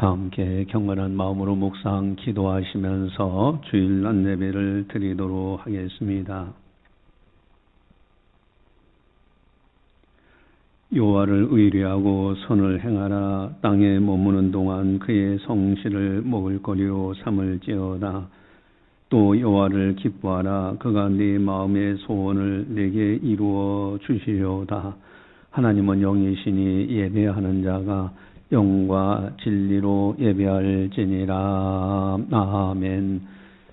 다 함께 경건한 마음으로 묵상 기도하시면서 주일 안내배를 드리도록 하겠습니다. 여호와를 의뢰하고 선을 행하라. 땅에 머무는 동안 그의 성실을 먹을거리로 삼을지어다. 또 여호와를 기뻐하라. 그가 네 마음의 소원을 내게 이루어 주시려다. 하나님은 영이시니 예배하는 자가 영과 진리로 예배할지니라. 아멘.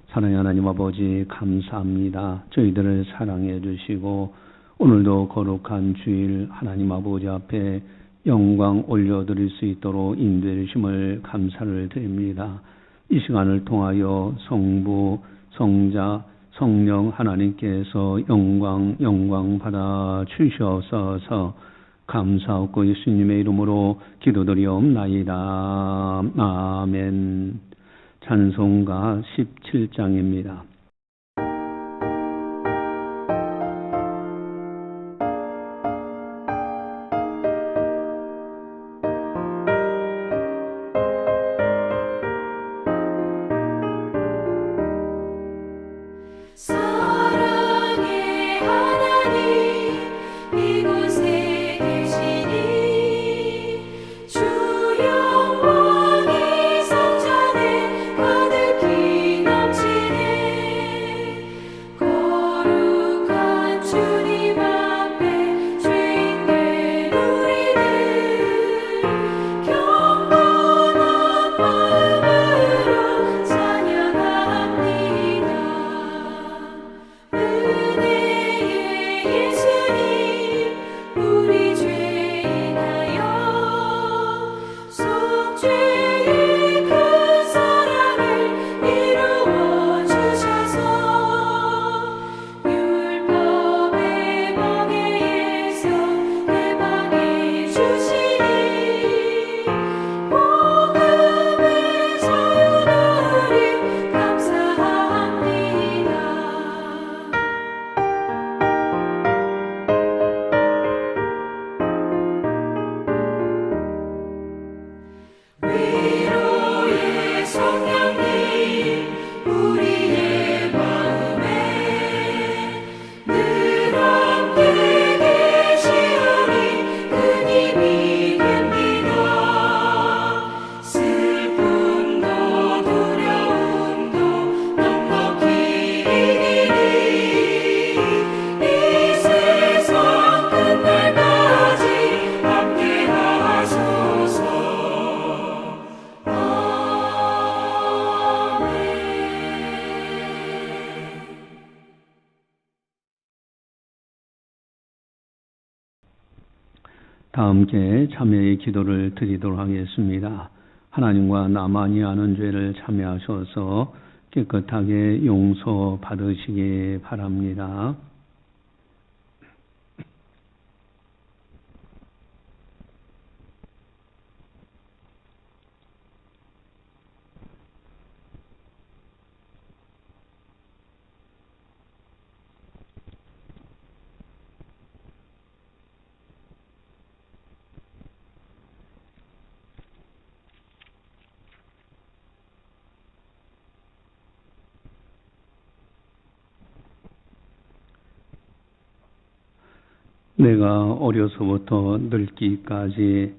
사랑의 하나님 아버지 감사합니다. 저희들을 사랑해 주시고 오늘도 거룩한 주일 하나님 아버지 앞에 영광 올려드릴 수 있도록 인도해 주심을 감사를 드립니다. 이 시간을 통하여 성부, 성자, 성령 하나님께서 영광 받아 주시옵소서. 감사하고 예수님의 이름으로 기도드리옵나이다. 아멘. 찬송가 17장입니다. 다 함께 참회의 기도를 드리도록 하겠습니다. 하나님과 나만이 아는 죄를 참회하셔서 깨끗하게 용서받으시기 바랍니다. 내가 어려서부터 늙기까지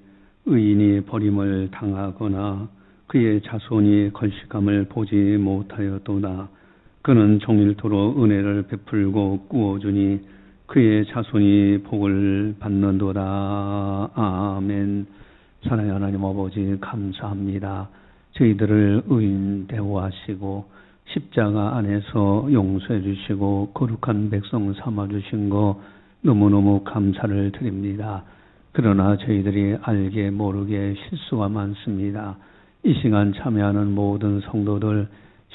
의인이 버림을 당하거나 그의 자손이 걸식함을 보지 못하였도다. 그는 종일토록 은혜를 베풀고 꾸어주니 그의 자손이 복을 받는도다. 아멘. 사랑의 하나님 아버지 감사합니다. 저희들을 의인 대우하시고 십자가 안에서 용서해 주시고 거룩한 백성 삼아 주신 거 너무너무 감사를 드립니다. 그러나 저희들이 알게 모르게 실수가 많습니다. 이 시간 참여하는 모든 성도들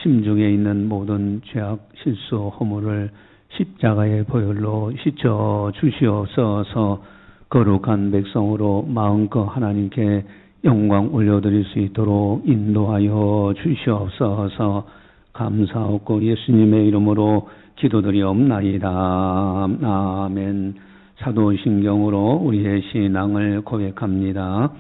심중에 있는 모든 죄악, 실수, 허물을 십자가의 보혈로 씻어 주시옵소서. 거룩한 백성으로 마음껏 하나님께 영광 올려드릴 수 있도록 인도하여 주시옵소서. 감사하고 예수님의 이름으로 기도드리옵나이다. 아멘. 사도신경으로 우리의 신앙을 고백합니다.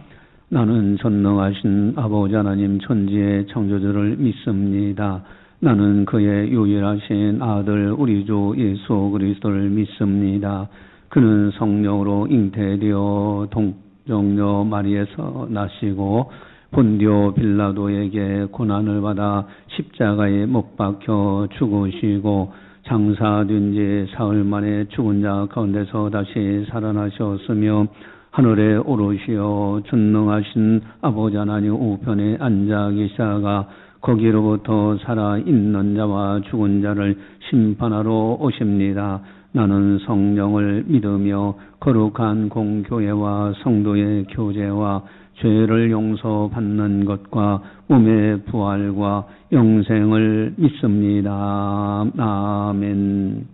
나는 전능하신 아버지 하나님 천지의 창조주를 믿습니다. 나는 그의 유일하신 아들 우리 주 예수 그리스도를 믿습니다. 그는 성령으로 잉태되어 동정녀 마리에서 나시고 본디오 빌라도에게 고난을 받아 십자가에 못 박혀 죽으시고 장사된 지 사흘 만에 죽은 자 가운데서 다시 살아나셨으며 하늘에 오르시어 전능하신 아버지 하나님 우편에 앉아 계시다가 거기로부터 살아있는 자와 죽은 자를 심판하러 오십니다. 나는 성령을 믿으며 거룩한 공교회와 성도의 교제와 죄를 용서받는 것과 몸의 부활과 영생을 믿습니다. 아멘.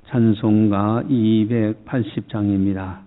찬송가 280장입니다.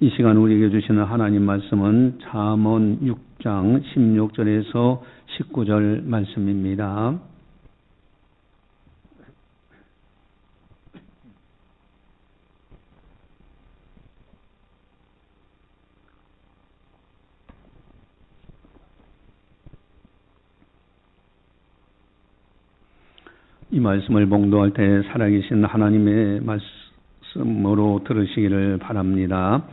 이 시간 우리에게 주시는 하나님 말씀은 잠언 6장 16절에서 19절 말씀입니다. 이 말씀을 봉독할 때 살아계신 하나님의 말씀으로 들으시기를 바랍니다.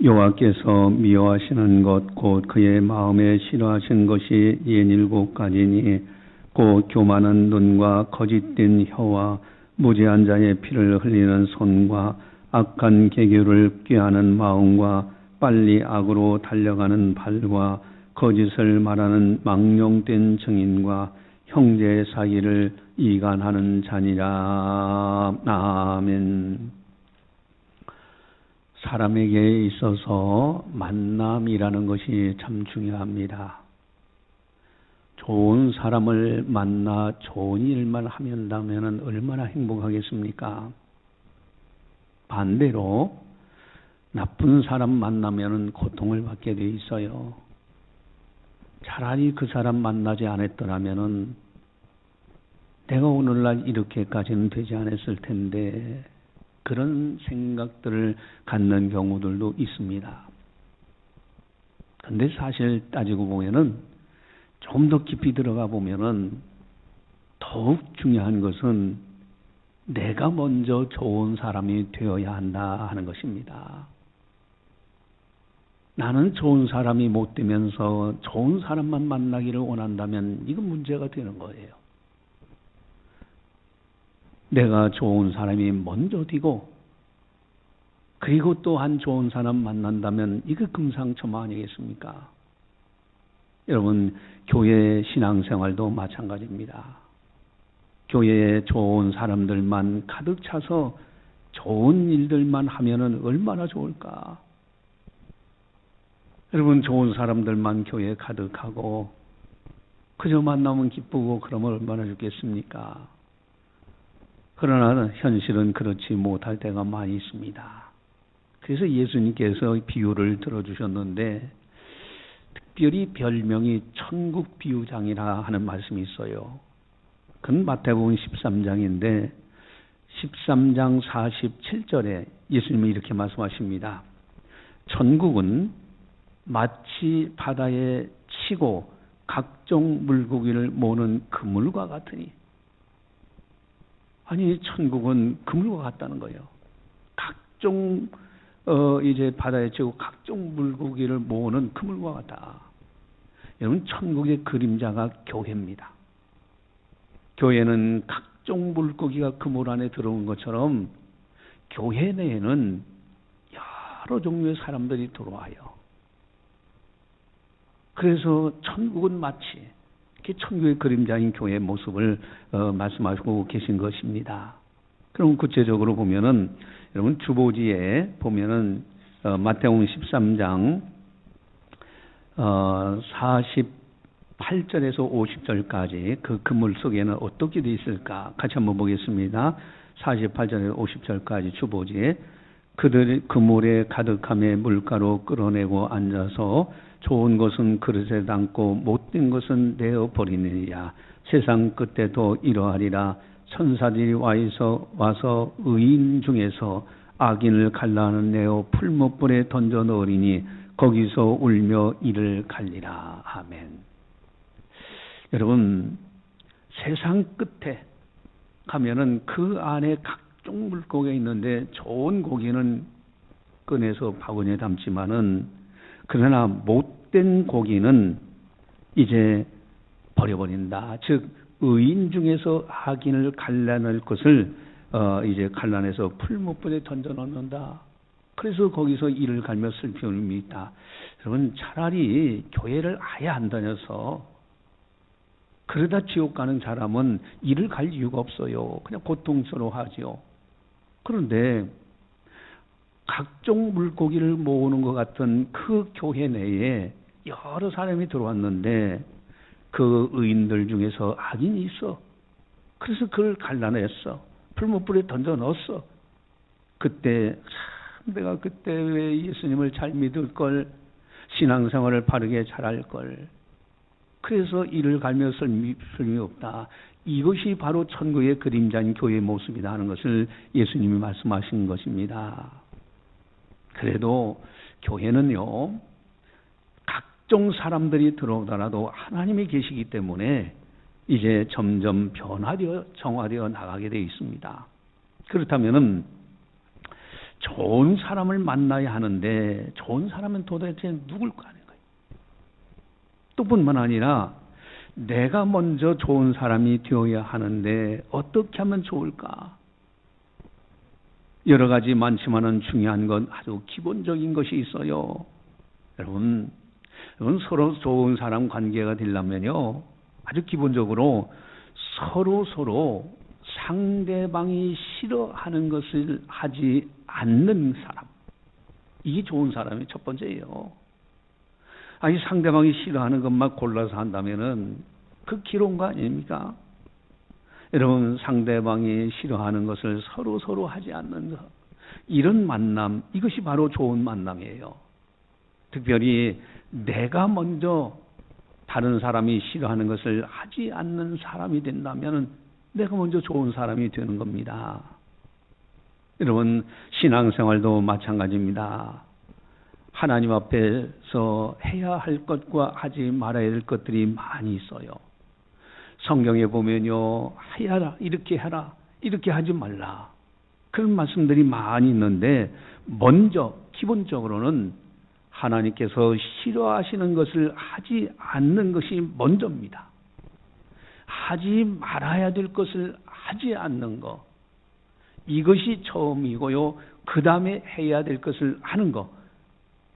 여호와께서 미워하시는 것 곧 그의 마음에 싫어하신 것이 67가지니 곧 교만한 눈과 거짓된 혀와 무지한 자의 피를 흘리는 손과 악한 계교를 꾀하는 마음과 빨리 악으로 달려가는 발과 거짓을 말하는 망령된 증인과 형제의 사이를 이간하는 자니라. 아멘. 사람에게 있어서 만남이라는 것이 참 중요합니다. 좋은 사람을 만나 좋은 일만 한다면 얼마나 행복하겠습니까? 반대로 나쁜 사람 만나면 고통을 받게 돼 있어요. 차라리 그 사람 만나지 않았더라면 내가 오늘날 이렇게까지는 되지 않았을 텐데, 그런 생각들을 갖는 경우들도 있습니다. 근데 사실 따지고 보면은 좀 더 깊이 들어가 보면은 더욱 중요한 것은 내가 먼저 좋은 사람이 되어야 한다 하는 것입니다. 나는 좋은 사람이 못 되면서 좋은 사람만 만나기를 원한다면 이건 문제가 되는 거예요. 내가 좋은 사람이 먼저 되고 그리고 또한 좋은 사람 만난다면 이거 금상첨화 아니겠습니까? 여러분, 교회 신앙생활도 마찬가지입니다. 교회에 좋은 사람들만 가득 차서 좋은 일들만 하면은 얼마나 좋을까? 여러분, 좋은 사람들만 교회에 가득하고 그저 만나면 기쁘고 그러면 얼마나 좋겠습니까? 그러나 현실은 그렇지 못할 때가 많이 있습니다. 그래서 예수님께서 비유를 들어주셨는데 특별히 별명이 천국 비유장이라 하는 말씀이 있어요. 그건 마태복음 13장인데 13장 47절에 예수님이 이렇게 말씀하십니다. 천국은 마치 바다에 치고 각종 물고기를 모으는 그물과 같으니, 아니 천국은 그물과 같다는 거예요. 각종 이제 바다에 치고 각종 물고기를 모으는 그물과 같다. 여러분, 천국의 그림자가 교회입니다. 교회는 각종 물고기가 그물 안에 들어온 것처럼 교회 내에는 여러 종류의 사람들이 들어와요. 그래서 천국은 마치 천국의 그림자인 교회의 모습을 말씀하시고 계신 것입니다. 그럼 구체적으로 보면은 여러분 주보지에 보면은 마태복음 13장 48절에서 50절까지 그 그물 속에는 어떻게 되어 있을까? 같이 한번 보겠습니다. 48절에서 50절까지 주보지에 그들이 그물에 가득함에 물가로 끌어내고 앉아서 좋은 것은 그릇에 담고 못된 것은 내어 버리느니라. 세상 끝에도 이러하리라. 천사들이 와서 의인 중에서 악인을 갈라내어 풀무불에 던져 넣으리니 거기서 울며 이를 갈리라. 아멘. 여러분, 세상 끝에 가면은 그 안에 각종 물고기가 있는데 좋은 고기는 꺼내서 바구니에 담지만은 그러나 못된 고기는 이제 버려버린다. 즉 의인 중에서 악인을 갈라낼 것을 이제 갈라내서 풀무불에 던져 넣는다. 그래서 거기서 이를 갈며 슬픔이 있다. 여러분, 차라리 교회를 아예 안 다녀서 그러다 지옥 가는 사람은 이를 갈 이유가 없어요. 그냥 고통스러워하죠. 그런데 각종 물고기를 모으는 것 같은 그 교회 내에 여러 사람이 들어왔는데 그 의인들 중에서 악인이 있어. 그래서 그걸 갈라냈어. 풀무불에 던져 넣었어. 그때 참 내가 그때 왜 예수님을 잘 믿을 걸, 신앙생활을 바르게 잘할 걸. 그래서 이를 갈며 슬픔이 없다. 이것이 바로 천국의 그림자인 교회의 모습이다 하는 것을 예수님이 말씀하신 것입니다. 그래도 교회는요, 각종 사람들이 들어오더라도 하나님이 계시기 때문에 이제 점점 변화되어 정화되어 나가게 되어 있습니다. 그렇다면은 좋은 사람을 만나야 하는데 좋은 사람은 도대체 누굴까 하는 거예요. 또 뿐만 아니라 내가 먼저 좋은 사람이 되어야 하는데 어떻게 하면 좋을까? 여러 가지 많지만은 중요한 건 아주 기본적인 것이 있어요. 여러분 서로 좋은 사람 관계가 되려면요, 아주 기본적으로 서로 상대방이 싫어하는 것을 하지 않는 사람, 이게 좋은 사람이 첫 번째예요. 아니, 상대방이 싫어하는 것만 골라서 한다면은 그 기로운 거 아닙니까? 여러분, 상대방이 싫어하는 것을 서로 하지 않는 것, 이런 만남, 이것이 바로 좋은 만남이에요. 특별히 내가 먼저 다른 사람이 싫어하는 것을 하지 않는 사람이 된다면 내가 먼저 좋은 사람이 되는 겁니다. 여러분, 신앙생활도 마찬가지입니다. 하나님 앞에서 해야 할 것과 하지 말아야 할 것들이 많이 있어요. 성경에 보면요, 해라, 이렇게 해라, 이렇게 하지 말라, 그런 말씀들이 많이 있는데, 먼저 기본적으로는 하나님께서 싫어하시는 것을 하지 않는 것이 먼저입니다. 하지 말아야 될 것을 하지 않는 것, 이것이 처음이고요. 그 다음에 해야 될 것을 하는 것.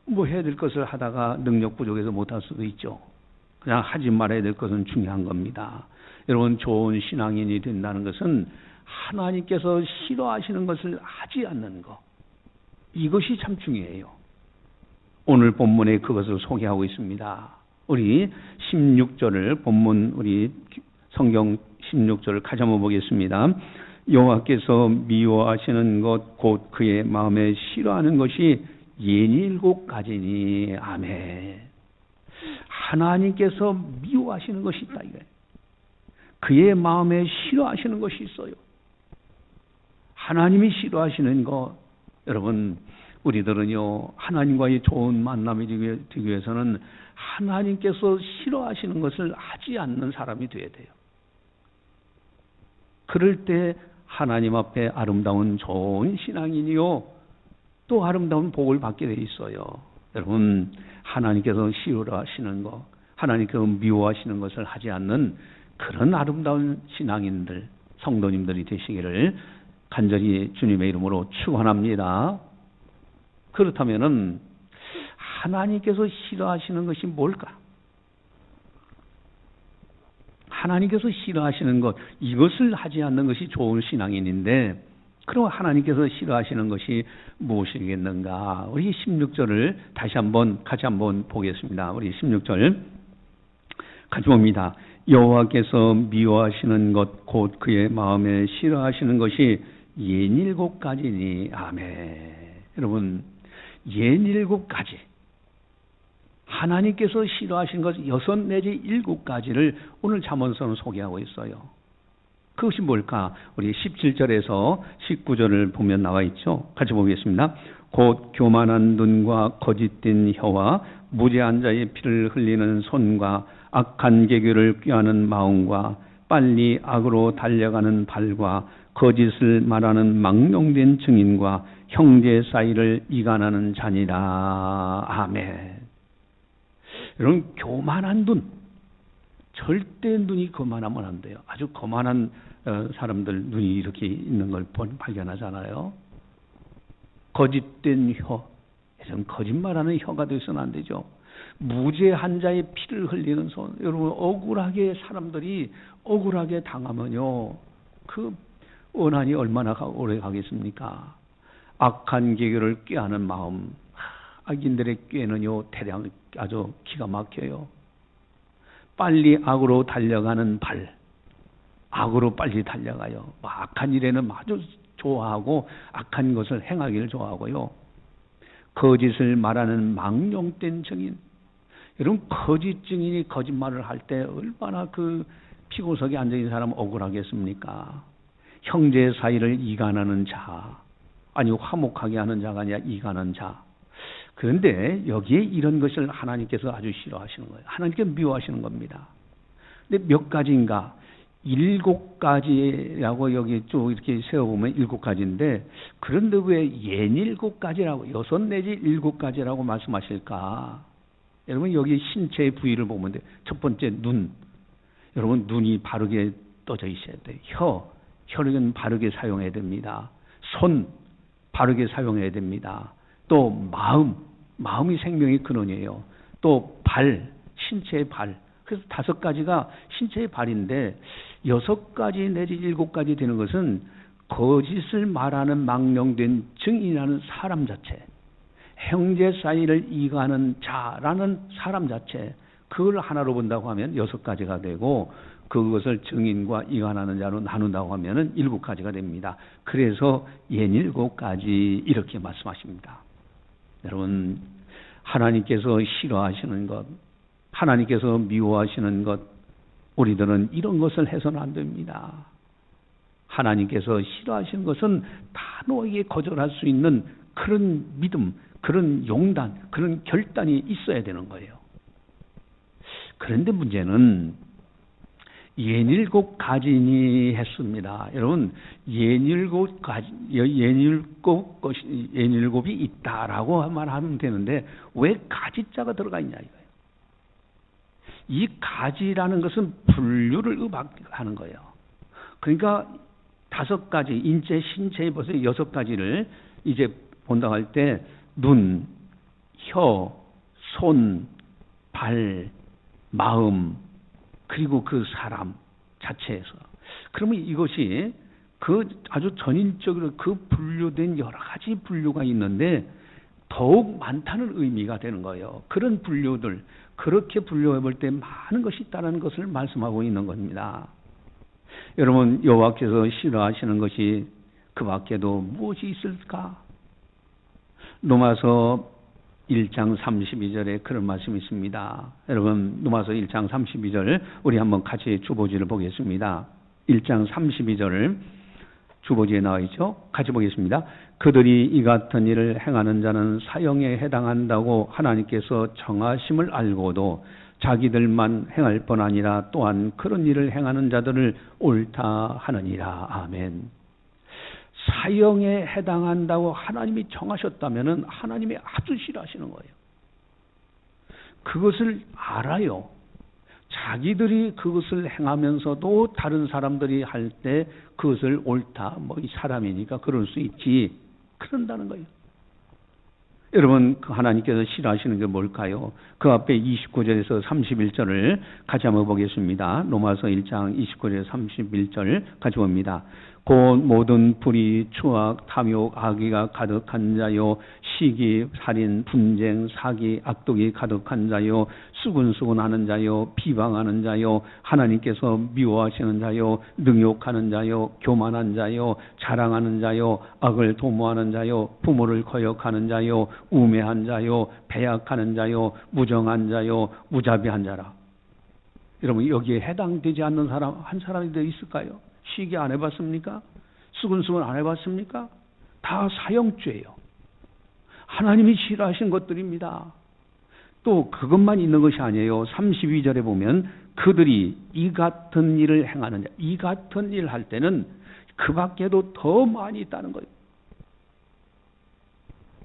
뭐 해야 될 것을 하다가 능력 부족해서 못할 수도 있죠. 그냥 하지 말아야 될 것은 중요한 겁니다. 여러분, 좋은 신앙인이 된다는 것은 하나님께서 싫어하시는 것을 하지 않는 것, 이것이 참 중요해요. 오늘 본문에 그것을 소개하고 있습니다. 우리 16절을 본문, 우리 성경 16절을 같이 한번 보겠습니다. 여호와께서 미워하시는 것 곧 그의 마음에 싫어하는 것이 67가지니. 아멘. 하나님께서 미워하시는 것이 있다 이거예요. 그의 마음에 싫어하시는 것이 있어요. 하나님이 싫어하시는 것, 여러분, 우리들은요, 하나님과의 좋은 만남이 되기 위해서는 하나님께서 싫어하시는 것을 하지 않는 사람이 되어야 돼요. 그럴 때 하나님 앞에 아름다운 좋은 신앙인이요, 또 아름다운 복을 받게 돼 있어요. 여러분, 하나님께서 싫어하시는 것, 하나님께서 미워하시는 것을 하지 않는 그런 아름다운 신앙인들, 성도님들이 되시기를 간절히 주님의 이름으로 축원합니다. 그렇다면은 하나님께서 싫어하시는 것이 뭘까? 하나님께서 싫어하시는 것, 이것을 하지 않는 것이 좋은 신앙인인데, 그럼 하나님께서 싫어하시는 것이 무엇이겠는가? 우리 16절을 다시 한번 같이 한번 보겠습니다. 우리 16절 같이 봅니다. 여호와께서 미워하시는 것 곧 그의 마음에 싫어하시는 것이 67가지니. 아멘. 여러분, 67가지, 하나님께서 싫어하신 것 6 내지 7가지를 오늘 잠언서는 소개하고 있어요. 그것이 뭘까? 우리 17절에서 19절을 보면 나와 있죠. 같이 보겠습니다. 곧 교만한 눈과 거짓된 혀와 무죄한 자의 피를 흘리는 손과 악한 계교를 꾀하는 마음과 빨리 악으로 달려가는 발과 거짓을 말하는 망령된 증인과 형제 사이를 이간하는 자니라. 아멘. 여러분, 교만한 눈, 절대 눈이 거만하면 안 돼요. 아주 거만한 사람들 눈이 이렇게 있는 걸 발견하잖아요. 거짓된 혀, 이런 거짓말하는 혀가 되어서는 안 되죠. 무죄한 자의 피를 흘리는 손, 여러분, 억울하게 사람들이 억울하게 당하면요, 그 원한이 얼마나 오래 가겠습니까? 악한 계교를 꾀하는 마음, 악인들의 꾀는요 대량 아주 기가 막혀요. 빨리 악으로 달려가는 발, 악으로 빨리 달려가요. 악한 일에는 아주 좋아하고 악한 것을 행하기를 좋아하고요. 거짓을 말하는 망령된 증인, 여러분, 거짓 증인이 거짓말을 할 때 얼마나 그 피고석에 앉아있는 사람 억울하겠습니까? 형제 사이를 이간하는 자, 아니 화목하게 하는 자가 아니라 이간하는 자. 그런데 여기에 이런 것을 하나님께서 아주 싫어하시는 거예요. 하나님께서 미워하시는 겁니다. 근데 몇 가지인가? 일곱 가지라고 여기 쭉 이렇게 세워보면 일곱 가지인데, 그런데 왜 일곱 가지라고, 여섯 내지 일곱 가지라고 말씀하실까? 여러분, 여기 신체의 부위를 보면 돼. 첫 번째, 눈. 여러분, 눈이 바르게 떠져 있어야 돼. 혀는 바르게 사용해야 됩니다. 손, 바르게 사용해야 됩니다. 또 마음이 생명의 근원이에요. 또 발, 신체의 발. 그래서 다섯 가지가 신체의 발인데, 여섯 가지 내지 일곱 가지 되는 것은 거짓을 말하는 망령된 증인이라는 사람 자체, 형제 사이를 이가는 자라는 사람 자체, 그걸 하나로 본다고 하면 여섯 가지가 되고, 그것을 증인과 이간하는 자로 나눈다고 하면은 일곱 가지가 됩니다. 그래서 일곱 가지 이렇게 말씀하십니다. 여러분, 하나님께서 싫어하시는 것, 하나님께서 미워하시는 것, 우리들은 이런 것을 해서는 안 됩니다. 하나님께서 싫어하시는 것은 단호하게 거절할 수 있는 그런 믿음, 그런 용단, 그런 결단이 있어야 되는 거예요. 그런데 문제는 일곱 가지니 했습니다. 여러분, 일곱이 있다라고 말하면 되는데, 왜 가지자가 들어가 있냐 이거예요. 이 가지라는 것은 분류를 의박하는 거예요. 그러니까 다섯 가지, 인체, 신체의 벌써 여섯 가지를 이제 본다고 할 때, 눈, 혀, 손, 발, 마음, 그리고 그 사람 자체에서. 그러면 이것이 그 아주 전인적으로 그 분류된 여러 가지 분류가 있는데 더욱 많다는 의미가 되는 거예요. 그런 분류들, 그렇게 분류해 볼 때 많은 것이 있다는 것을 말씀하고 있는 겁니다. 여러분, 여호와께서 싫어하시는 것이 그 밖에도 무엇이 있을까? 로마서 1장 32절에 그런 말씀이 있습니다. 여러분, 로마서 1장 32절 우리 한번 같이 주보지를 보겠습니다. 1장 32절 주보지에 나와 있죠. 같이 보겠습니다. 그들이 이 같은 일을 행하는 자는 사형에 해당한다고 하나님께서 정하심을 알고도 자기들만 행할 뿐 아니라 또한 그런 일을 행하는 자들을 옳다 하느니라. 아멘. 사형에 해당한다고 하나님이 정하셨다면 하나님이 아주 싫어하시는 거예요. 그것을 알아요. 자기들이 그것을 행하면서도 다른 사람들이 할 때 그것을 옳다, 이 사람이니까 그럴 수 있지, 그런다는 거예요. 여러분, 하나님께서 싫어하시는 게 뭘까요? 그 앞에 29절에서 31절을 같이 한번 보겠습니다. 로마서 1장 29절에서 31절 같이 봅니다. 곧 모든 불의, 추악, 탐욕, 악의가 가득한 자요, 시기, 살인, 분쟁, 사기, 악독이 가득한 자요, 수군수군하는 자요, 비방하는 자요, 하나님께서 미워하시는 자요, 능욕하는 자요, 교만한 자요, 자랑하는 자요, 악을 도모하는 자요, 부모를 거역하는 자요, 우매한 자요, 배약하는 자요, 무정한 자요, 무자비한 자라. 여러분, 여기에 해당되지 않는 사람 한 사람이 더 있을까요? 시기 안 해봤습니까? 수근수근 안 해봤습니까? 다 사형죄예요. 하나님이 싫어하신 것들입니다. 또 그것만 있는 것이 아니에요. 32절에 보면 그들이 이 같은 일을 행하는 자, 이 같은 일을 할 때는 그 밖에도 더 많이 있다는 거예요.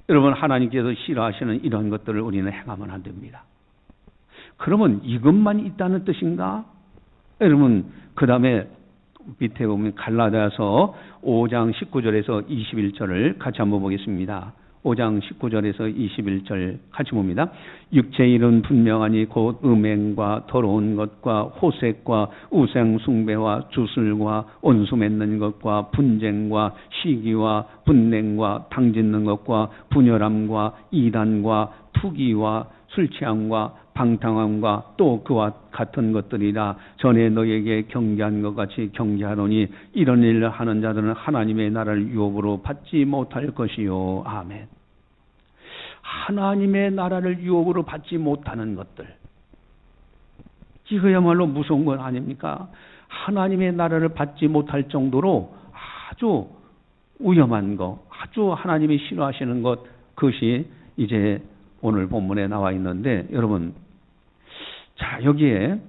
여러분, 하나님께서 싫어하시는 이런 것들을 우리는 행하면 안 됩니다. 그러면 이것만 있다는 뜻인가? 여러분, 그 다음에 밑에 보면 갈라디아서 5장 19절에서 21절을 같이 한번 보겠습니다. 5장 19절에서 21절 같이 봅니다. 육체의 일은 분명하니 곧 음행과 더러운 것과 호색과 우상 숭배와 주술과 온수 맺는 것과 분쟁과 시기와 분냉과 당짓는 것과 분열함과 이단과 투기와 술취함과 방탕함과 또 그와 같은 것들이라. 전에 너에게 경계한 것 같이 경계하노니 이런 일을 하는 자들은 하나님의 나라를 유업으로 받지 못할 것이요. 아멘. 하나님의 나라를 유업으로 받지 못하는 것들, 이거야말로 무서운 건 아닙니까? 하나님의 나라를 받지 못할 정도로 아주 위험한 것, 아주 하나님이 싫어하시는 것, 그것이 이제 오늘 본문에 나와 있는데, 여러분, 자, 여기에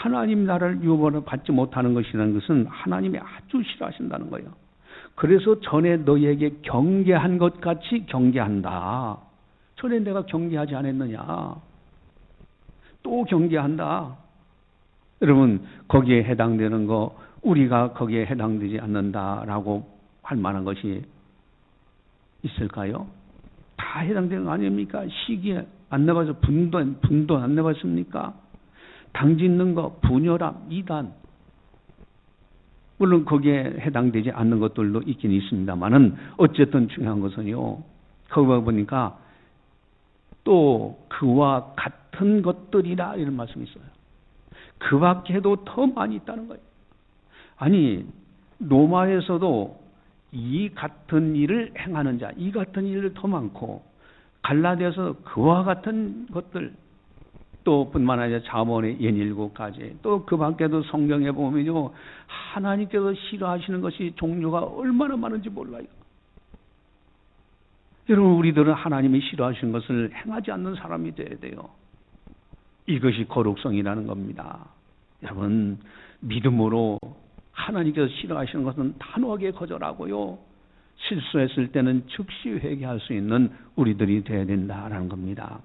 하나님 나라를 유업으로 받지 못하는 것이라는 것은 하나님이 아주 싫어하신다는 거예요. 그래서 전에 너희에게 경계한 것 같이 경계한다. 전에 내가 경계하지 않았느냐. 또 경계한다. 여러분, 거기에 해당되는 거, 우리가 거기에 해당되지 않는다라고 할 만한 것이 있을까요? 다 해당되는 거 아닙니까? 시기에 안 내봐서 분도 안 내봤습니까? 당 짓는 거, 분열함, 이단. 물론 거기에 해당되지 않는 것들도 있긴 있습니다만은 어쨌든 중요한 것은요. 거기 보니까 또 그와 같은 것들이라 이런 말씀이 있어요. 그 밖에도 더 많이 있다는 거예요. 아니, 로마에서도 이 같은 일을 행하는 자, 이 같은 일을 더 많고, 갈라디아서 그와 같은 것들, 또 뿐만 아니라 잠언의 67가지, 또 그 밖에도 성경에 보면요, 하나님께서 싫어하시는 것이 종류가 얼마나 많은지 몰라요. 여러분, 우리들은 하나님이 싫어하시는 것을 행하지 않는 사람이 되어야 돼요. 이것이 거룩성이라는 겁니다. 여러분, 믿음으로 하나님께서 싫어하시는 것은 단호하게 거절하고요. 실수했을 때는 즉시 회개할 수 있는 우리들이 되어야 된다는 겁니다.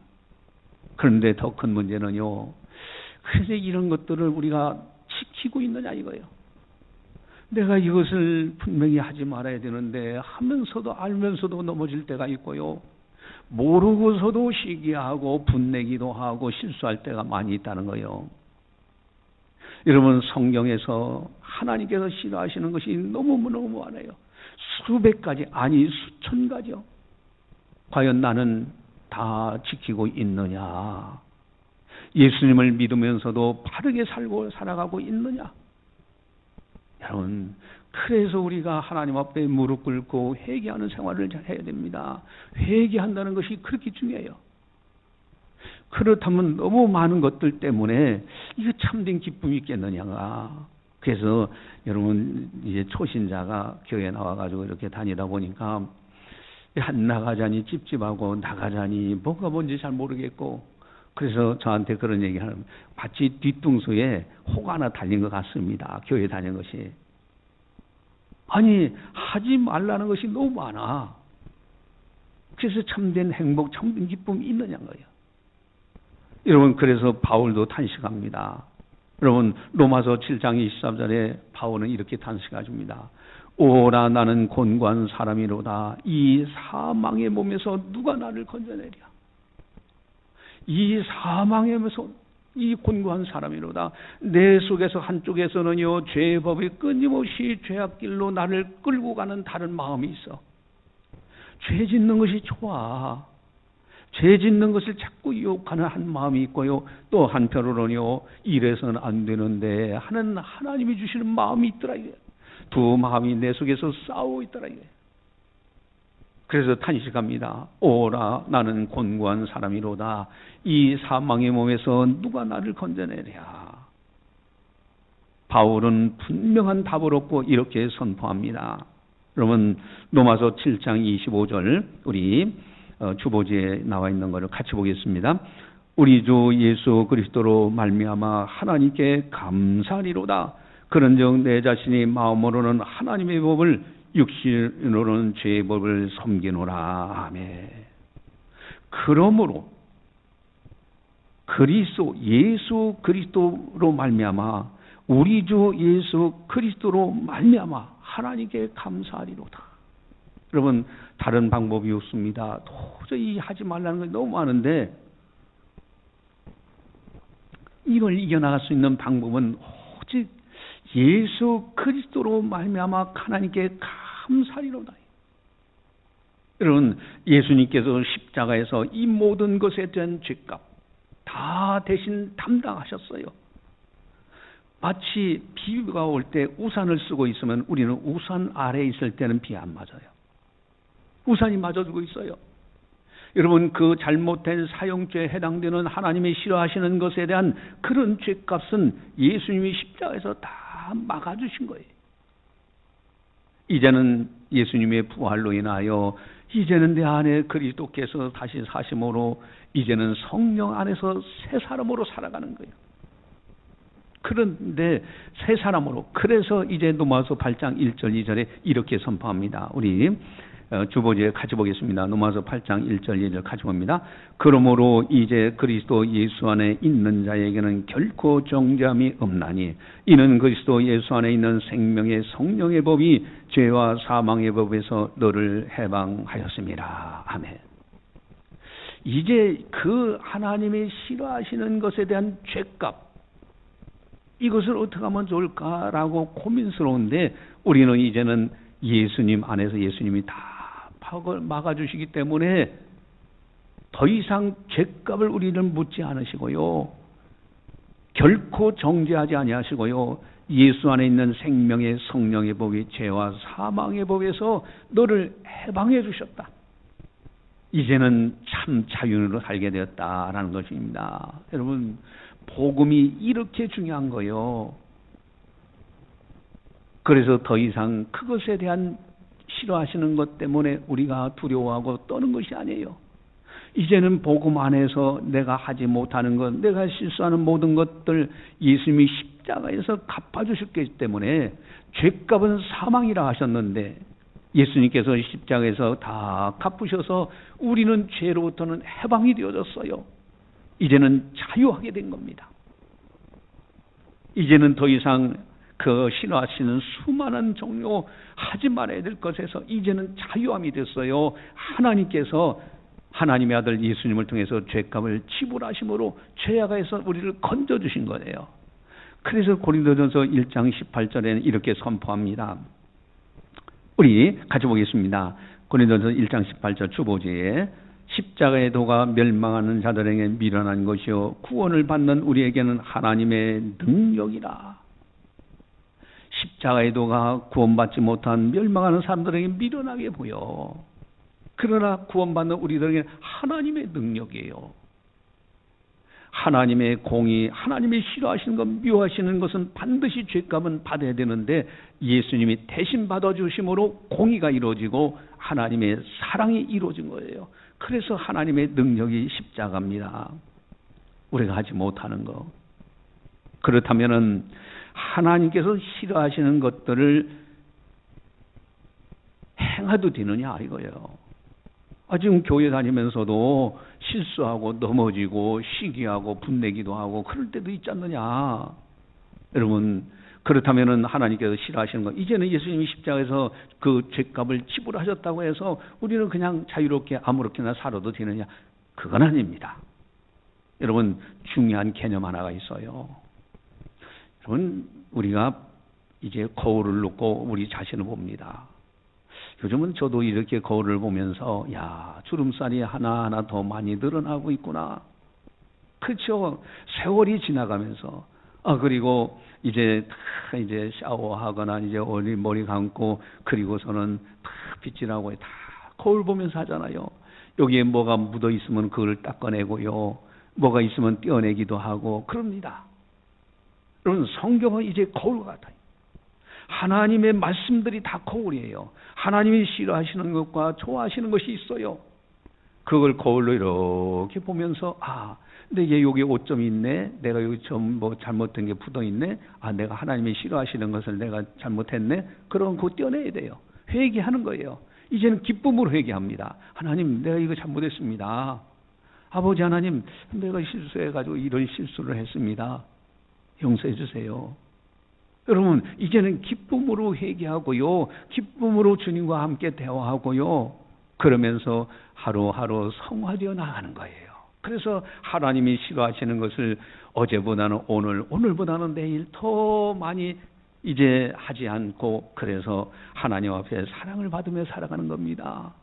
그런데 더 큰 문제는요. 그래서 이런 것들을 우리가 지키고 있느냐 이거예요. 내가 이것을 분명히 하지 말아야 되는데 하면서도 알면서도 넘어질 때가 있고요. 모르고서도 시기하고 분내기도 하고 실수할 때가 많이 있다는 거예요. 여러분, 성경에서 하나님께서 싫어하시는 것이 너무너무 많아요. 수백 가지, 아니 수천 가지요. 과연 나는 다 지키고 있느냐? 예수님을 믿으면서도 바르게 살아가고 있느냐? 여러분, 그래서 우리가 하나님 앞에 무릎 꿇고 회개하는 생활을 해야 됩니다. 회개한다는 것이 그렇게 중요해요. 그렇다면 너무 많은 것들 때문에 이거 참된 기쁨이 있겠느냐가. 그래서 여러분, 이제 초신자가 교회에 나와가지고 이렇게 다니다 보니까 나가자니 찝찝하고 나가자니 뭐가 뭔지 잘 모르겠고, 그래서 저한테 그런 얘기하는, 마치 뒤통수에 혹 하나 달린 것 같습니다. 교회 다니는 것이. 아니, 하지 말라는 것이 너무 많아. 그래서 참된 행복, 참된 기쁨이 있느냐는 거예요. 여러분, 그래서 바울도 탄식합니다. 여러분, 로마서 7장 23절에 바울은 이렇게 탄식하십니다. 오라, 나는 곤고한 사람이로다. 이 사망의 몸에서 누가 나를 건져내랴. 이 사망의 몸에서 이 곤고한 사람이로다. 내 속에서 한쪽에서는요, 죄의 법이 끊임없이 죄악길로 나를 끌고 가는 다른 마음이 있어. 죄 짓는 것이 좋아. 죄 짓는 것을 자꾸 유혹하는 한 마음이 있고요. 또 한편으로는요, 이래서는 안 되는데 하는 하나님이 주시는 마음이 있더라. 이게. 두 마음이 내 속에서 싸우고 있더라. 이게. 그래서 탄식합니다. 오라, 나는 곤고한 사람이로다. 이 사망의 몸에서 누가 나를 건져내랴. 바울은 분명한 답을 얻고 이렇게 선포합니다. 여러분, 로마서 7장 25절 우리 주보지에 나와 있는 것을 같이 보겠습니다. 우리 주 예수 그리스도로 말미암아 하나님께 감사하리로다. 그런즉 내 자신이 마음으로는 하나님의 법을, 육신으로는 죄의 법을 섬기노라. 아멘. 그러므로 예수 그리스도로 말미암아, 우리 주 예수 그리스도로 말미암아 하나님께 감사하리로다. 여러분, 다른 방법이 없습니다. 도저히 하지 말라는 게 너무 많은데 이걸 이겨나갈 수 있는 방법은 오직 예수 그리스도로 말미암아 하나님께 감사하리로다. 여러분, 예수님께서 십자가에서 이 모든 것에 대한 죄값 다 대신 담당하셨어요. 마치 비가 올 때 우산을 쓰고 있으면 우리는 우산 아래에 있을 때는 비 안 맞아요. 우산이 맞아주고 있어요. 여러분, 그 잘못된 사용죄에 해당되는 하나님이 싫어하시는 것에 대한 그런 죄값은 예수님이 십자가에서 다 막아주신 거예요. 이제는 예수님의 부활로 인하여 이제는 내 안에 그리스도께서 다시 사심으로 이제는 성령 안에서 새 사람으로 살아가는 거예요. 그런데 새 사람으로, 그래서 이제 로마서 8장 1절 2절에 이렇게 선포합니다. 우리 주보지에 같이 보겠습니다. 로마서 8장 1절 2절 같이 봅니다. 그러므로 이제 그리스도 예수 안에 있는 자에게는 결코 정죄함이 없나니 이는 그리스도 예수 안에 있는 생명의 성령의 법이 죄와 사망의 법에서 너를 해방하였습니다. 아멘. 이제 그 하나님이 싫어하시는 것에 대한 죄값, 이것을 어떻게 하면 좋을까라고 고민스러운데, 우리는 이제는 예수님 안에서 예수님이 다 막아주시기 때문에 더 이상 죄값을 우리는 묻지 않으시고요, 결코 정죄하지 아니하시고요, 예수 안에 있는 생명의 성령의 법이 죄와 사망의 법에서 너를 해방해 주셨다. 이제는 참 자유로 살게 되었다라는 것입니다. 여러분, 복음이 이렇게 중요한 거예요. 그래서 더 이상 그것에 대한 싫어하시는 것 때문에 우리가 두려워하고 떠는 것이 아니에요. 이제는 복음 안에서 내가 하지 못하는 것, 내가 실수하는 모든 것들 예수님이 십자가에서 갚아주셨기 때문에, 죄값은 사망이라 하셨는데 예수님께서 십자가에서 다 갚으셔서 우리는 죄로부터는 해방이 되어졌어요. 이제는 자유하게 된 겁니다. 이제는 더 이상 그 싫어하시는 수많은 종류 하지 말아야 될 것에서 이제는 자유함이 됐어요. 하나님께서 하나님의 아들 예수님을 통해서 죄값을 지불하심으로 죄악에서 우리를 건져주신 거예요. 그래서 고린도전서 1장 18절에는 이렇게 선포합니다. 우리 같이 보겠습니다. 고린도전서 1장 18절 주보지에 십자가의 도가 멸망하는 자들에게 미련한 것이요 구원을 받는 우리에게는 하나님의 능력이라. 십자가의 도가 구원받지 못한 멸망하는 사람들에게 미련하게 보여. 그러나 구원받는 우리들에게 하나님의 능력이에요. 하나님의 공의, 하나님이 싫어하시는 것, 미워하시는 것은 반드시 죄값은 받아야 되는데 예수님이 대신 받아주심으로 공의가 이루어지고 하나님의 사랑이 이루어진 거예요. 그래서 하나님의 능력이 십자가입니다. 우리가 하지 못하는 거. 그렇다면은 하나님께서 싫어하시는 것들을 행해도 되느냐 이거예요. 지금 교회 다니면서도 실수하고 넘어지고 시기하고 분내기도 하고 그럴 때도 있지 않느냐. 여러분, 그렇다면은 하나님께서 싫어하시는 거, 이제는 예수님이 십자가에서 그 죄값을 지불하셨다고 해서 우리는 그냥 자유롭게 아무렇게나 살아도 되느냐? 그건 아닙니다. 여러분, 중요한 개념 하나가 있어요. 여러분, 우리가 이제 거울을 놓고 우리 자신을 봅니다. 요즘은 저도 이렇게 거울을 보면서 야, 주름살이 하나하나 더 많이 늘어나고 있구나. 그렇죠. 세월이 지나가면서 그리고 이제 샤워하거나 이제 머리 감고 그리고서는 다 빗질하고 다 거울 보면서 하잖아요. 여기에 뭐가 묻어 있으면 그걸 닦아내고요. 뭐가 있으면 떼어내기도 하고 그럽니다. 여러분, 성경은 이제 거울 같아요. 하나님의 말씀들이 다 거울이에요. 하나님이 싫어하시는 것과 좋아하시는 것이 있어요. 그걸 거울로 이렇게 보면서 내게 여기 오점이 있네. 내가 여기 좀 잘못된 게 묻어 있네. 내가 하나님이 싫어하시는 것을 내가 잘못했네. 그런 거 떼어내야 돼요. 회개하는 거예요. 이제는 기쁨으로 회개합니다. 하나님, 내가 이거 잘못했습니다. 아버지 하나님, 내가 실수해가지고 이런 실수를 했습니다. 용서해 주세요. 여러분, 이제는 기쁨으로 회개하고요, 기쁨으로 주님과 함께 대화하고요, 그러면서 하루하루 성화되어 나가는 거예요. 그래서 하나님이 싫어하시는 것을 어제보다는 오늘보다는 내일 더 많이 이제 하지 않고, 그래서 하나님 앞에 사랑을 받으며 살아가는 겁니다.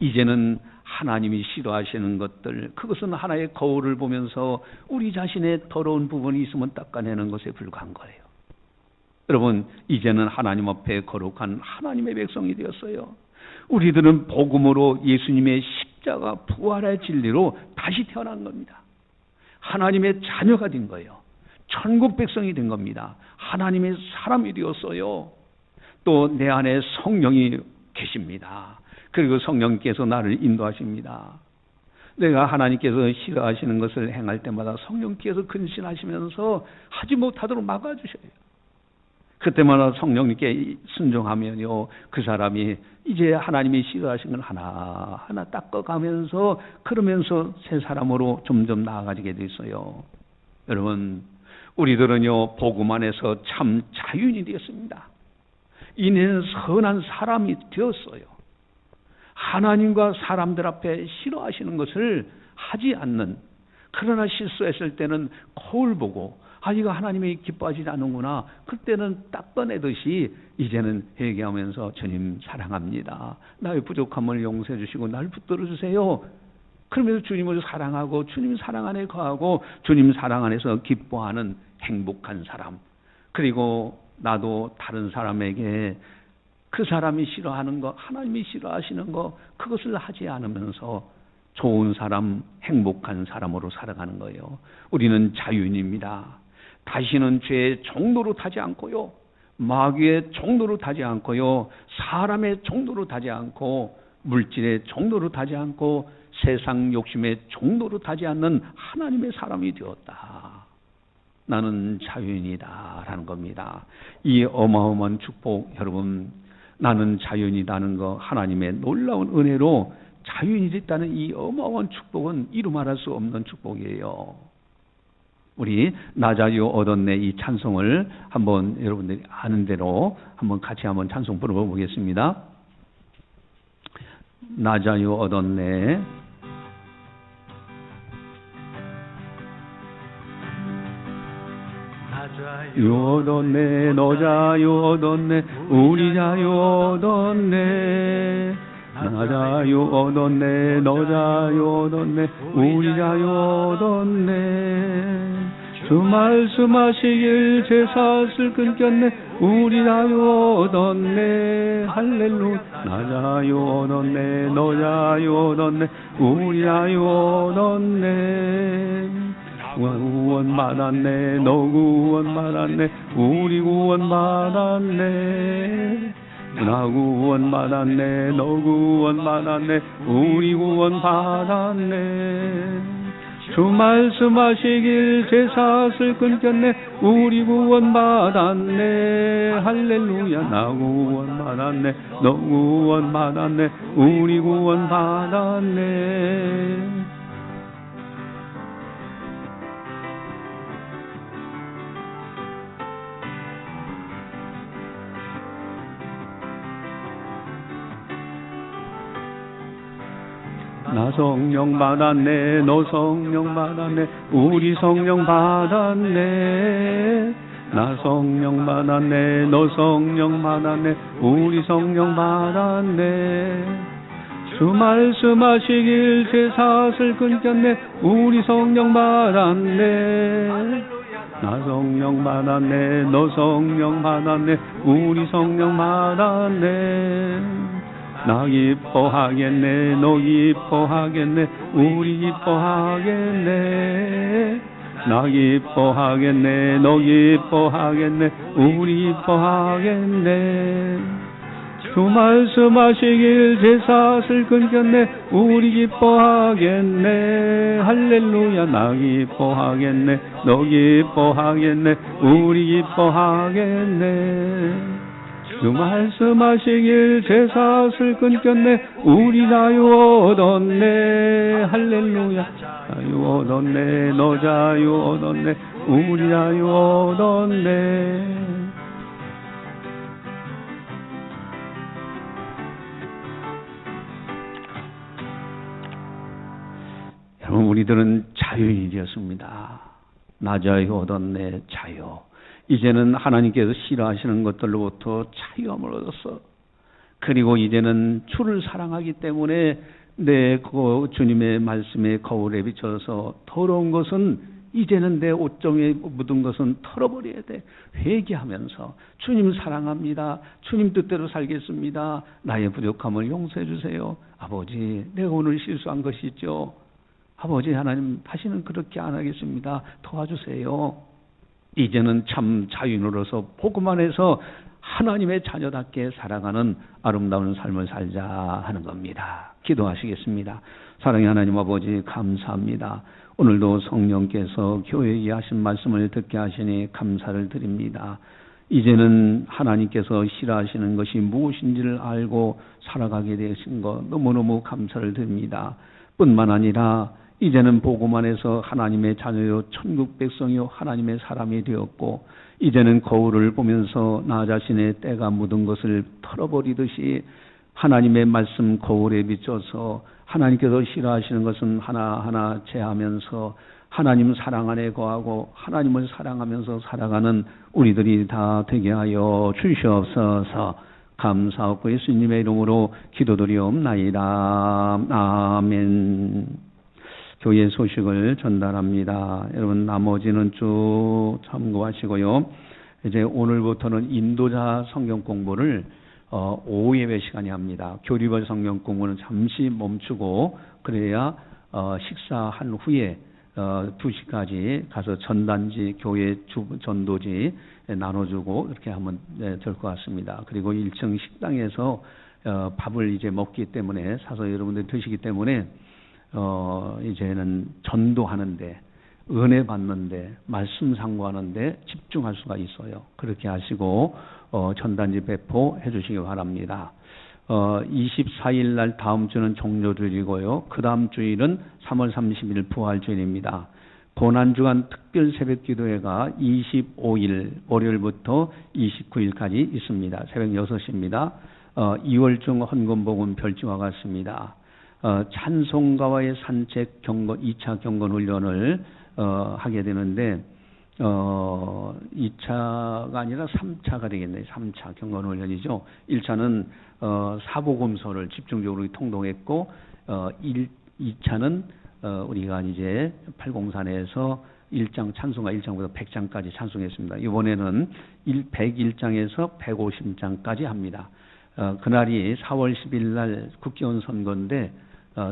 이제는 하나님이 싫어하시는 것들, 그것은 하나의 거울을 보면서 우리 자신의 더러운 부분이 있으면 닦아내는 것에 불과한 거예요. 여러분, 이제는 하나님 앞에 거룩한 하나님의 백성이 되었어요. 우리들은 복음으로 예수님의 십자가 부활의 진리로 다시 태어난 겁니다. 하나님의 자녀가 된 거예요. 천국 백성이 된 겁니다. 하나님의 사람이 되었어요. 또 내 안에 성령이 계십니다. 그리고 성령께서 나를 인도하십니다. 내가 하나님께서 싫어하시는 것을 행할 때마다 성령께서 근신하시면서 하지 못하도록 막아주셔요. 그때마다 성령님께 순종하면요, 그 사람이 이제 하나님이 싫어하신 걸 하나하나 닦아가면서, 그러면서 새 사람으로 점점 나아가게 돼 있어요. 여러분, 우리들은요, 복음 안에서 참 자유인이 되었습니다. 이제는 선한 사람이 되었어요. 하나님과 사람들 앞에 싫어하시는 것을 하지 않는, 그러나 실수했을 때는 거울 보고 이거 하나님이 기뻐하지 않는구나, 그때는 딱 꺼내듯이 이제는 회개하면서 주님 사랑합니다, 나의 부족함을 용서해 주시고 날 붙들어 주세요. 그러면서 주님을 사랑하고 주님 사랑 안에 거하고 주님 사랑 안에서 기뻐하는 행복한 사람, 그리고 나도 다른 사람에게 그 사람이 싫어하는 거, 하나님이 싫어하시는 거, 그것을 하지 않으면서 좋은 사람, 행복한 사람으로 살아가는 거예요. 우리는 자유인입니다. 다시는 죄의 종로로 타지 않고요, 마귀의 종로로 타지 않고요, 사람의 종로로 타지 않고, 물질의 종로로 타지 않고, 세상 욕심의 종로로 타지 않는 하나님의 사람이 되었다. 나는 자유인이다 라는 겁니다. 이 어마어마한 축복, 여러분, 나는 자유인이라는 거, 하나님의 놀라운 은혜로 자유인이 됐다는 이 어마어마한 축복은 이루 말할 수 없는 축복이에요. 우리 나 자유 얻었네, 이 찬송을 한번 여러분들이 아는 대로 한번 같이 한번 찬송 불러보겠습니다. 나 자유 얻었네. 자유 얻었네, 너 자유 얻었네, 우리 자유 얻었네. 나 자유 얻었네, 너 자유 얻었네, 우리 자유 얻었네. 주 말씀하시길 제 사슬 끊겼네, 우리 자유 얻었네. 할렐루야. 나 자유 얻었네, 너 자유 얻었네, 우리 자유 얻었네. 구원 받았네, 너 구원 받았네, 우리 구원 받았네. 나 구원 받았네, 너 구원 받았네, 우리 구원 받았네. 주 말씀하시길 제 사슬 끊겼네, 우리 구원 받았네. 할렐루야. 나 구원 받았네, 너 구원 받았네, 우리 구원 받았네. 나 성령 받았네, 너 성령 받았네, 우리 성령 받았네. 나 성령 받았네, 너 성령 받았네, 우리 성령 받았네. 주 말씀하시길 제 사슬 끊겼네, 우리 성령 받았네. 나 성령 받았네, 너 성령 받았네, 우리 성령 받았네. 나 기뻐하겠네, 너 기뻐하겠네, 우리 기뻐하겠네. 나 기뻐하겠네, 너 기뻐하겠네, 우리 기뻐하겠네. 주 말씀하시길 제 사슬 끊겼네, 우리 기뻐하겠네. 할렐루야. 나 기뻐하겠네, 너 기뻐하겠네, 우리 기뻐하겠네. 주 말씀하시길 제 사슬 끊겼네, 우리 자유 얻었네. 할렐루야. 자유 얻었네, 너 자유 얻었네, 우리 자유 얻었네. 여러분, 우리들은 자유인이 되었습니다. 나 자유 얻었네, 자유. 이제는 하나님께서 싫어하시는 것들로부터 자유함을 얻었어. 그리고 이제는 주를 사랑하기 때문에 내 주님의 말씀에 거울에 비춰서 더러운 것은, 이제는 내 옷정에 묻은 것은 털어버려야 돼. 회개하면서 주님 사랑합니다, 주님 뜻대로 살겠습니다, 나의 부족함을 용서해 주세요. 아버지, 내가 오늘 실수한 것이 있죠. 아버지 하나님, 다시는 그렇게 안 하겠습니다, 도와주세요. 이제는 참 자유인으로서 복음 안에서 하나님의 자녀답게 살아가는 아름다운 삶을 살자 하는 겁니다. 기도하시겠습니다. 사랑의 하나님 아버지, 감사합니다. 오늘도 성령께서 교회에 하신 말씀을 듣게 하시니 감사를 드립니다. 이제는 하나님께서 싫어하시는 것이 무엇인지를 알고 살아가게 되신 것 너무너무 감사를 드립니다. 뿐만 아니라 이제는 복음 안에서 하나님의 자녀요 천국 백성이요 하나님의 사람이 되었고, 이제는 거울을 보면서 나 자신의 때가 묻은 것을 털어버리듯이 하나님의 말씀 거울에 비춰서 하나님께서 싫어하시는 것은 하나하나 제하면서 하나님 사랑 안에 거하고 하나님을 사랑하면서 살아가는 우리들이 다 되게 하여 주시옵소서. 감사하고 예수님의 이름으로 기도드리옵나이다. 아멘. 교회 소식을 전달합니다. 여러분 나머지는 쭉 참고하시고요. 이제 오늘부터는 인도자 성경 공부를 오후 예배 시간에 합니다. 교리별 성경 공부는 잠시 멈추고 그래야 식사한 후에 2시까지 가서 전단지 교회 전도지 나눠주고 이렇게 하면 될 것 같습니다. 그리고 1층 식당에서 밥을 이제 먹기 때문에 사서 여러분들 드시기 때문에 이제는 전도하는데, 은혜 받는데, 말씀 상고하는데 집중할 수가 있어요. 그렇게 하시고 전단지 배포해 주시기 바랍니다. 24일 날 다음 주는 종료주일이고요. 그 다음 주일은 3월 30일 부활주일입니다. 고난주간 특별 새벽기도회가 25일 월요일부터 29일까지 있습니다. 새벽 6시입니다. 2월 중 헌금복음 별지와 같습니다. 찬송가와의 산책 경건 2차 경건 훈련을 하게 되는데 2차가 아니라 3차가 되겠네요. 3차 경건 훈련이죠. 1차는 사복음서를 집중적으로 통독했고 2차는 우리가 이제 팔공산에서 1장 찬송가 1장부터 100장까지 찬송했습니다. 이번에는 101장에서 150장까지 합니다. 그날이 4월 10일 날 국회의원 선거인데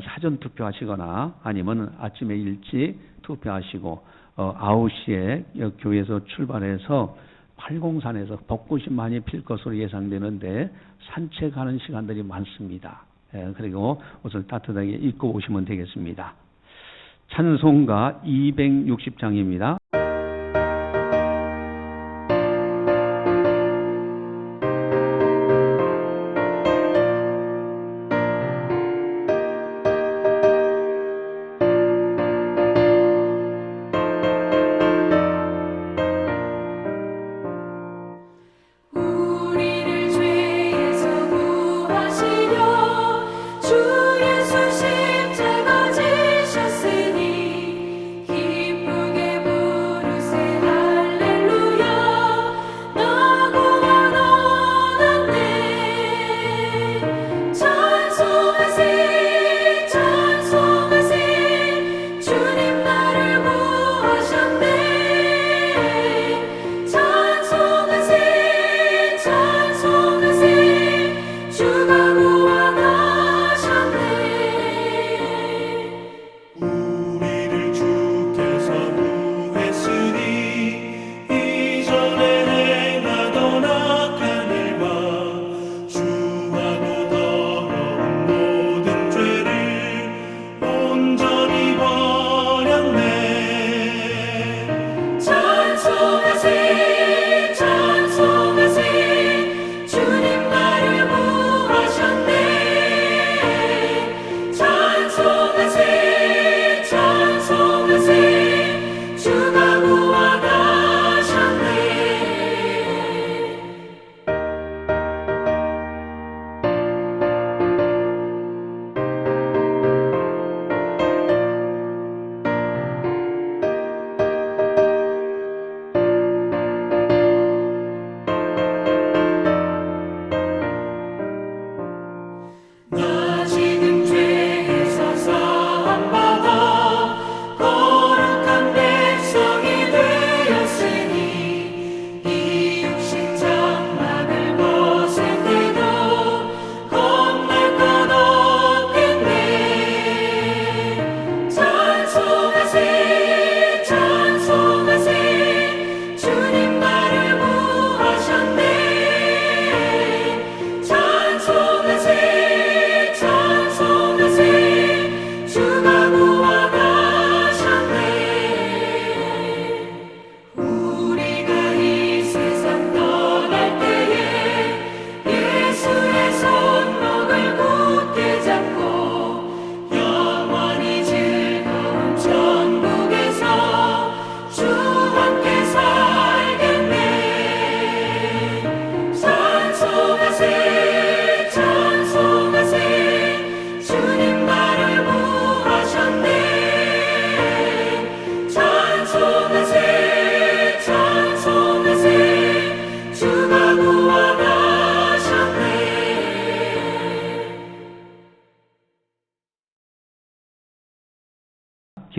사전 투표하시거나 아니면 아침에 일찍 투표하시고 9시에 교회에서 출발해서 팔공산에서 벚꽃이 많이 필 것으로 예상되는데 산책하는 시간들이 많습니다. 그리고 옷을 따뜻하게 입고 오시면 되겠습니다. 찬송가 260장입니다. 기쁘게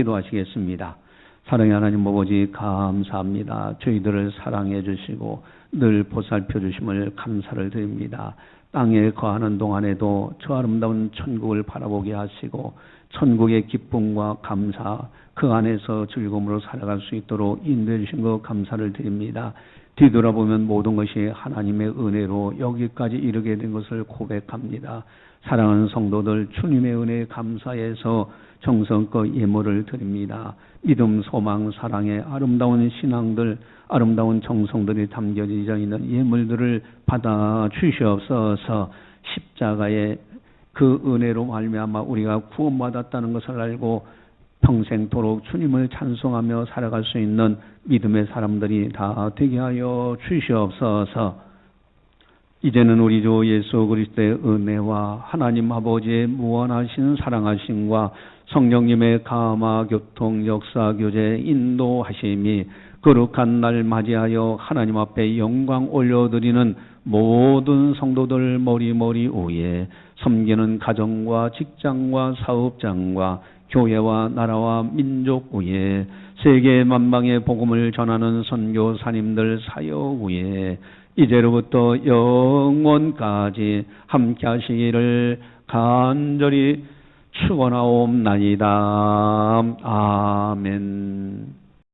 기도하시겠습니다. 사랑의 하나님 아버지 감사합니다. 저희들을 사랑해 주시고 늘 보살펴 주심을 감사를 드립니다. 땅에 거하는 동안에도 저 아름다운 천국을 바라보게 하시고 천국의 기쁨과 감사 그 안에서 즐거움으로 살아갈 수 있도록 인도해 주신 것 감사를 드립니다. 뒤돌아보면 모든 것이 하나님의 은혜로 여기까지 이르게 된 것을 고백합니다. 사랑하는 성도들 주님의 은혜에 감사해서 정성껏 예물을 드립니다. 믿음, 소망, 사랑의 아름다운 신앙들, 아름다운 정성들이 담겨져 있는 예물들을 받아 주시옵소서. 십자가의 그 은혜로 말미암아 우리가 구원받았다는 것을 알고 평생토록 주님을 찬송하며 살아갈 수 있는 믿음의 사람들이 다 되게 하여 주시옵소서. 이제는 우리 주 예수 그리스도의 은혜와 하나님 아버지의 무한하신 사랑하심과 성령님의 감화 교통 역사 교제 인도하심이 거룩한 날 맞이하여 하나님 앞에 영광 올려드리는 모든 성도들 머리머리 위에 섬기는 가정과 직장과 사업장과 교회와 나라와 민족 위에 세계 만방의 복음을 전하는 선교사님들 사역 위에 이제로부터 영원까지 함께 하시기를 간절히 축원하옵나이다. 아멘.